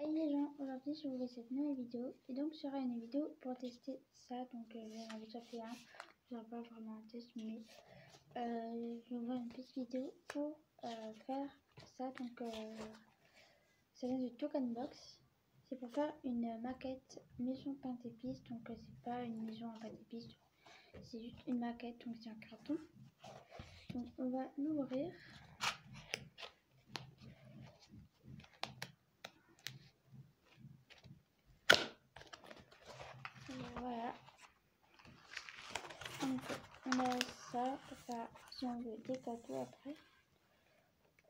Hey les gens, aujourd'hui je vous fais cette nouvelle vidéo et donc ce sera une vidéo pour tester ça. Donc j'en avais déjà fait un, je n'ai pas vraiment un test mais je vous vois une petite vidéo pour faire ça. Donc ça vient de Tokenbox, c'est pour faire une maquette maison peinte épice. Donc c'est pas une maison en pâte épice, c'est juste une maquette, donc c'est un carton. Donc on va l'ouvrir. Voilà. Donc, on a ça pour faire, si on veut, des cadeaux après.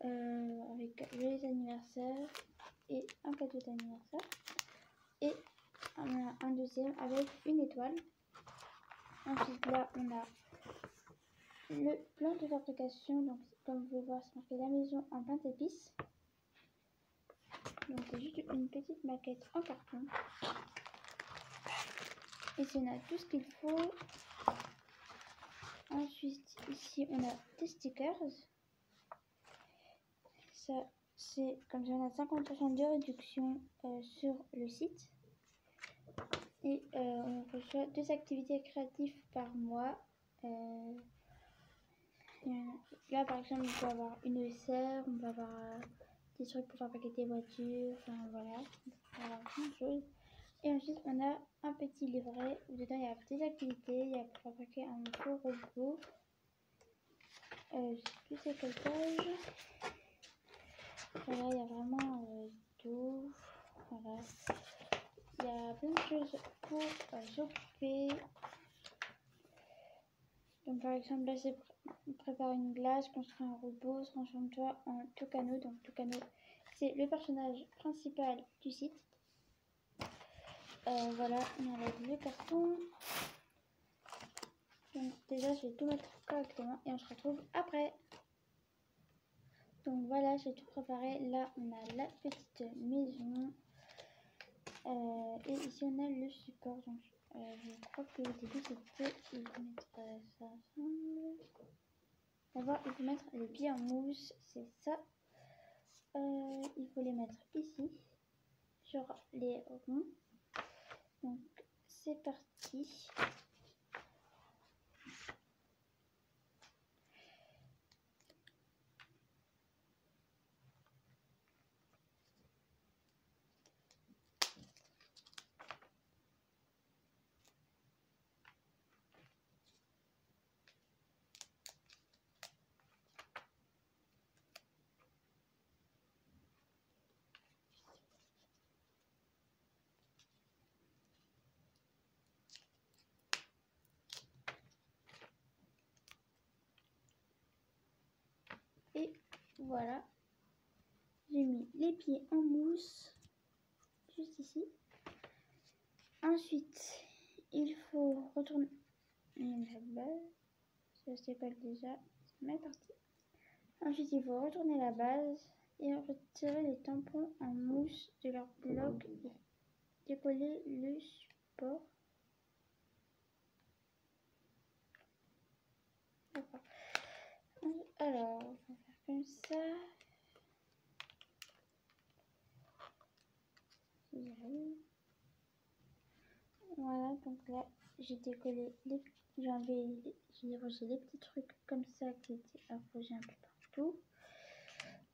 Avec joyeux anniversaire et un cadeau d'anniversaire. Et on a un deuxième avec une étoile. Ensuite, là, on a le plan de fabrication. Donc, comme vous pouvez voir, c'est marqué la maison en pâte épice. Donc, c'est juste une petite maquette en carton. Ici, on a tout ce qu'il faut. Ensuite, ici, on a des stickers. Ça, c'est comme ça, on a 50% de réduction sur le site. Et on reçoit 2 activités créatives par mois. Là, par exemple, on peut avoir une serre, on peut avoir des trucs pour fabriquer des voitures, enfin voilà, on peut avoir plein de choses. Et ensuite, on a un petit livret où dedans il y a des activités, il y a pour fabriquer un faux robot. Je sais plus c'est quelle page. Voilà, il y a vraiment tout. Voilà. Il y a plein de choses pour s'occuper. Donc par exemple là c'est préparer une glace, construire un robot, transforme-toi en Tokano. Donc Tokano c'est le personnage principal du site. Voilà, on enlève le carton. Donc déjà je vais tout mettre correctement et on se retrouve après. Donc voilà, j'ai tout préparé. Là on a la petite maison. Et ici on a le support. Donc je crois que au début c'était il faut mettre ça ensemble. D'abord il faut mettre les pieds en mousse, c'est ça. Il faut les mettre ici sur les ronds. Donc c'est parti. Et voilà, j'ai mis les pieds en mousse juste ici. Ensuite, il faut retourner la base. Ça c'est pas déjà, c'est mal parti. Ensuite, il faut retourner la base et retirer les tampons en mousse de leur bloc et décoller le support. D'accord. Alors, on va faire comme ça. Voilà, donc là, j'ai décollé les... J'ai enlevé, j'ai rangé les petits trucs comme ça qui étaient accrochés un peu partout.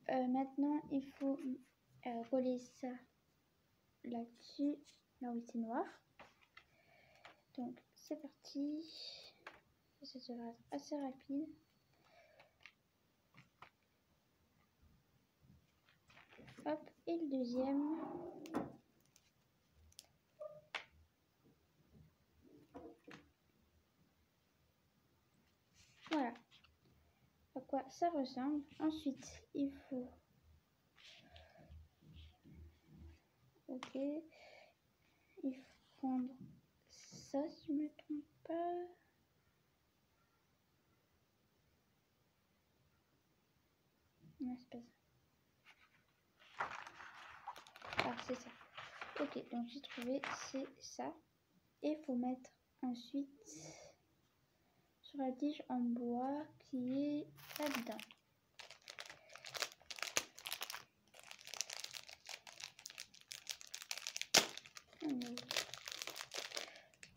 Maintenant, il faut coller ça là-dessus, là où c'est noir. Donc, c'est parti. Ça sera assez rapide. Hop, et le deuxième. Voilà à quoi ça ressemble. Ensuite, il faut... Ok. Il faut prendre ça, si je ne me trompe pas. Non, c'est pas ça. Ah, c'est ça. Ok, donc j'ai trouvé, c'est ça. Et il faut mettre ensuite sur la tige en bois qui est là-dedans.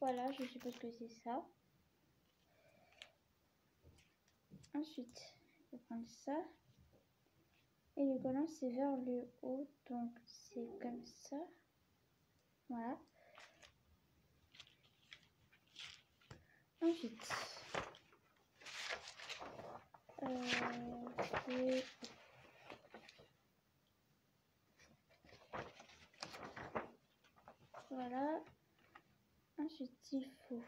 Voilà, je suppose que c'est ça. Ensuite, je vais prendre ça. Et le collant, c'est vers le haut, donc c'est comme ça. Voilà. Ensuite, voilà. Ensuite, il faut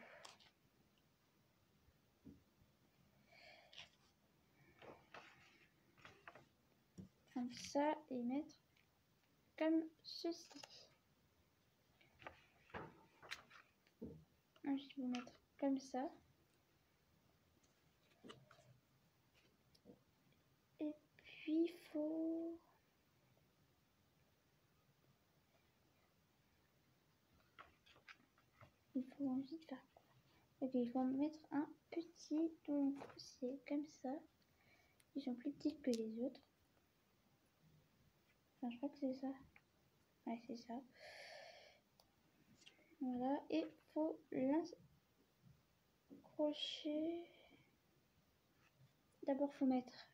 prendre ça et mettre comme ceci. Ensuite, je vais mettre comme ça. Et puis, il faut... ensuite faire quoi? Ok, il faut mettre un petit, donc c'est comme ça. Ils sont plus petits que les autres. Enfin, je crois que c'est ça. Ouais, c'est ça. Voilà, et il faut l'accrocher. D'abord, il faut mettre...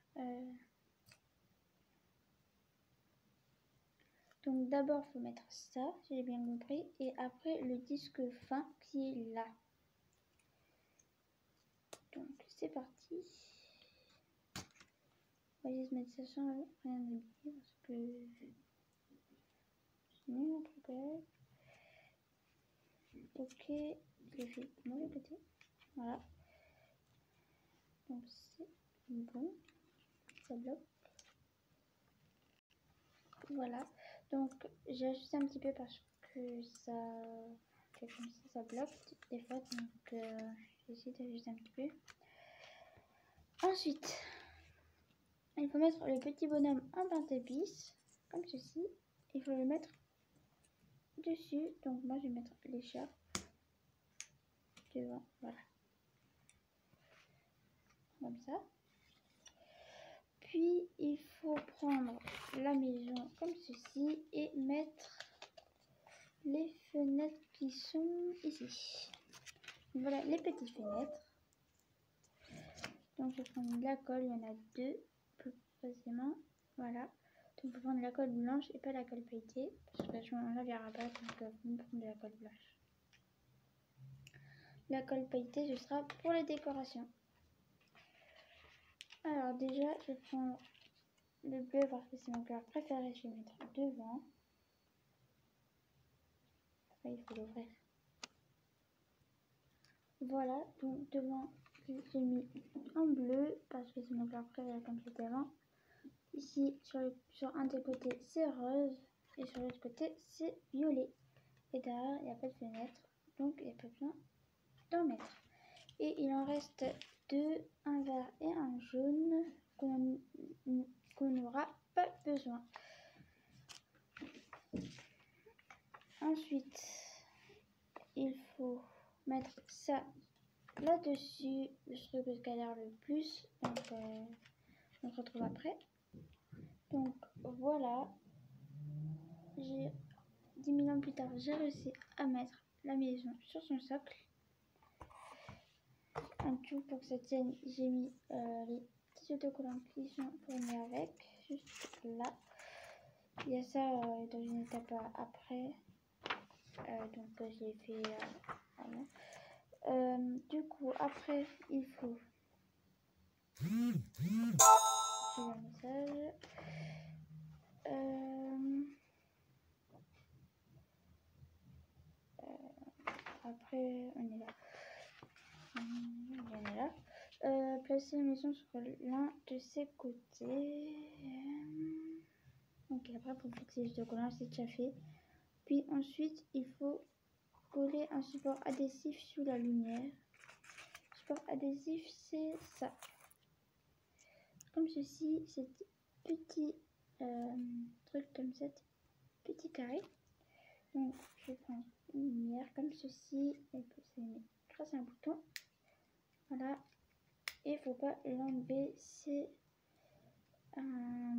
Donc d'abord, il faut mettre ça, si j'ai bien compris. Et après, le disque fin qui est là. Donc, c'est parti. On va juste mettre ça sans rien oublier parce que... c'est nul un truc. Ok, j'ai fait le mauvais côté. Voilà. Donc c'est bon. Ça bloque. Voilà. Donc j'ai ajusté un petit peu parce que ça... comme ça bloque des fois. Donc j'ai essayé d'ajuster un petit peu. Ensuite, il faut mettre le petit bonhomme en pince épice. Comme ceci. Il faut le mettre dessus. Donc moi je vais mettre l'écharpe devant. Voilà. Comme ça. Puis il faut prendre la maison comme ceci et mettre les fenêtres qui sont ici. Voilà les petites fenêtres. Donc je vais prendre la colle, il y en a deux plus précisément. Voilà. Donc je vais prendre la colle blanche et pas la colle pailletée. Parce que à ce moment-là, il n'y aura pas, donc je vais prendre de la colle blanche. La colle pailletée, ce sera pour les décorations. Alors déjà, je vais prendre le bleu parce que c'est mon couleur préférée, je vais mettre devant. Après, il faut l'ouvrir. Voilà, donc devant, j'ai mis en bleu parce que c'est mon couleur préférée comme c'était avant. Ici, sur un des côtés, c'est rose et sur l'autre côté, c'est violet. Et derrière, il n'y a pas de fenêtre, donc il n'y a pas besoin d'en mettre. Et il en reste deux, un vert et un jaune qu'on n'aura pas besoin. Ensuite, il faut mettre ça là-dessus, le truc qui a l'air le plus. Donc, on se retrouve après. Donc, voilà. 10 000 ans plus tard, j'ai réussi à mettre la maison sur son socle. En tout, pour que ça tienne, j'ai mis les petits autocollants qui sont fournis avec, juste là. Il y a ça dans une étape après. Donc je l'ai fait avant. Du coup, après, il faut... J'ai un message. Après, on est là. On est là. Placer la maison sur l'un de ses côtés. Ok, après, pour fixer les autocollants, c'est déjà fait. Puis ensuite, il faut coller un support adhésif sous la lumière. Le support adhésif, c'est ça. Comme ceci, c'est petit truc comme ça, petit carré. Donc, je vais prendre une lumière comme ceci. Et puis, c'est grâce à un bouton. Voilà. Et il ne faut pas l'enlever. C'est un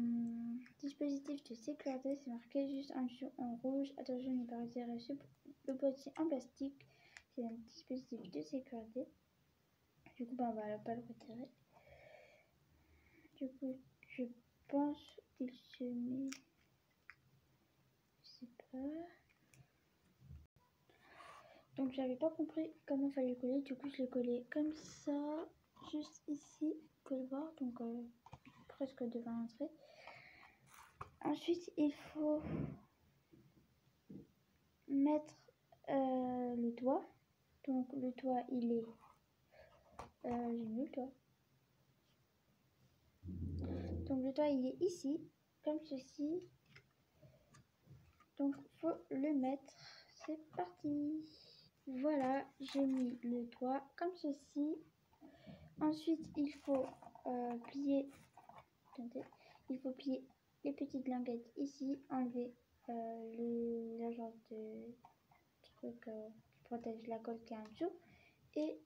dispositif de sécurité. C'est marqué juste en dessous en rouge. Attention, ne pas retirer le boîtier en plastique. C'est un dispositif de sécurité. Du coup, on va pas le retirer. Du coup, je pense qu'il se met... Je sais pas. Donc, j'avais pas compris comment il fallait le coller. Du coup, je l'ai collé comme ça, juste ici. Vous pouvez le voir, donc presque devant l'entrée. Ensuite, il faut mettre le toit. Donc, le toit, il est... j'ai mis le toit. Donc, le toit, il est ici, comme ceci. Donc, faut le mettre. C'est parti. Voilà, j'ai mis le toit comme ceci. Ensuite, il faut plier. Attendez, il faut plier les petites languettes ici, enlever le genre de truc qui protège la colle qui est en dessous, et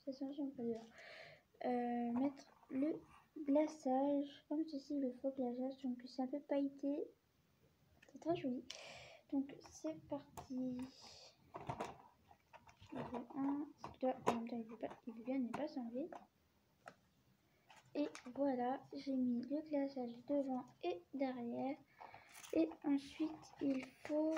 ça change un peu dehors. Mettre le glaçage comme ceci, le faux glaçage, donc c'est un peu pailleté, c'est très joli. Donc c'est parti. En même temps il veut bien ne pas s'enlever. Et voilà, j'ai mis le glaçage devant et derrière. Et ensuite, il faut...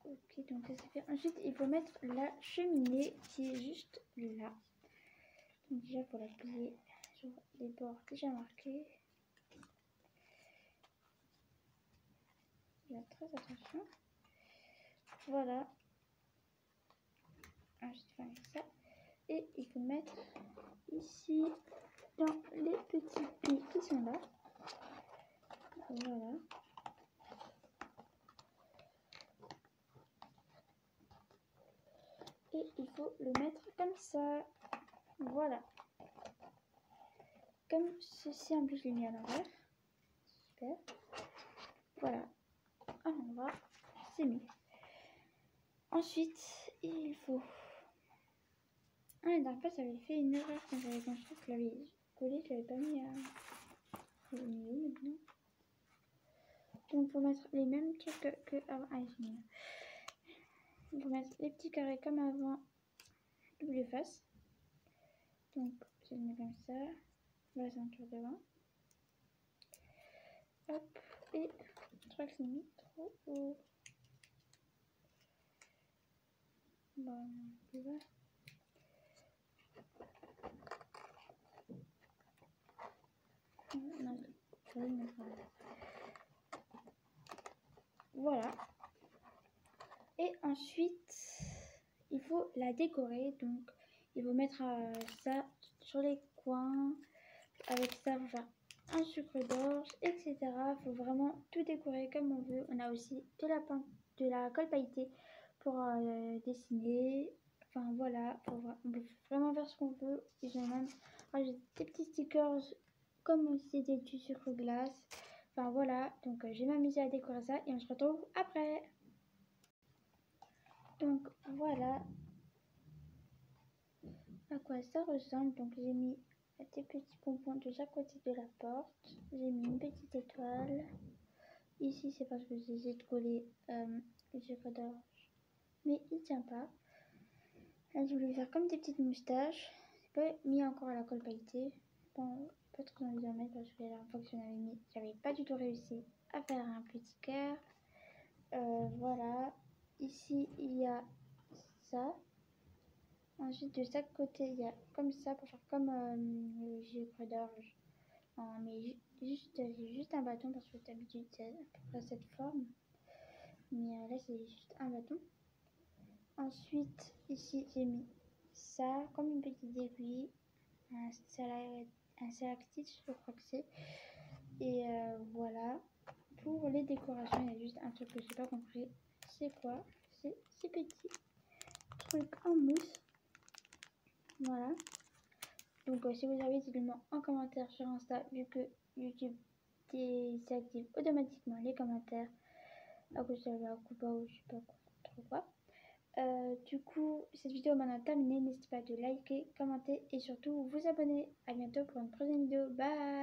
Ok, donc ça c'est fait. Ensuite, il faut mettre la cheminée qui est juste là. Donc déjà, il faut la plier sur les bords déjà marqués. Faites très attention. Voilà. Ensuite, il faut mettre ça. Et il faut mettre ici dans les petits plis qui sont là. Voilà. Et il faut le mettre comme ça. Voilà. Comme ceci, en plus je l'ai mis à l'envers. Super. Voilà. À l'endroit, c'est mis. Ensuite, il faut... Ah, la dernière fois, ça avait fait une erreur quand j'avais construit. Je l'avais collé, je l'avais pas mis à... Je l'ai mis où maintenant? Donc, il faut mettre les mêmes trucs que avant. Ah, j'ai mis là. Il faut mettre les petits carrés comme avant, double face. Donc, je le mets comme ça. La ceinture devant. Hop. Et je crois que c'est mis trop haut. Bon, plus bas. Non, voilà. Et ensuite, il faut la décorer. Donc, il faut mettre ça sur les coins. Avec ça, on va faire un sucre d'orge, etc. Il faut vraiment tout décorer comme on veut. On a aussi de la colle pailletée pour dessiner. Enfin, voilà. On peut vraiment faire ce qu'on veut. J'ai même rajouté des petits stickers comme si c'était du sucre glace. Enfin, voilà. Donc, j'ai m'amusé à décorer ça et on se retrouve après. Donc voilà à quoi ça ressemble. Donc j'ai mis des petits pompons de chaque côté de la porte. J'ai mis une petite étoile. Ici c'est parce que j'ai de coller le sucre d'orge. Mais il tient pas. Là je voulais faire comme des petites moustaches. J'ai pas mis encore à la colle pailletée. Bon, pas trop envie d'en mettre parce que la dernière fois que j'en avais mis, j'avais pas du tout réussi à faire un petit cœur. Voilà. Ici il y a ça. Ensuite, de chaque côté, il y a comme ça pour faire comme le sucre d'orge. Mais j'ai juste un bâton parce que d'habitude c'est à peu près cette forme. Mais là, c'est juste un bâton. Ensuite, ici, j'ai mis ça comme une petite aiguille. Un stalactite, je crois que c'est. Et voilà. Pour les décorations, il y a juste un truc que j'ai pas compris. C'est quoi? C'est ces petits trucs en mousse. Voilà. Donc si vous avez, dites-le-moi en commentaire sur Insta, vu que YouTube désactive automatiquement les commentaires à cause de la coupa ou je sais pas trop quoi. Du coup, cette vidéo est maintenant terminée. N'hésitez pas de liker, commenter et surtout vous abonner. À bientôt pour une prochaine vidéo. Bye!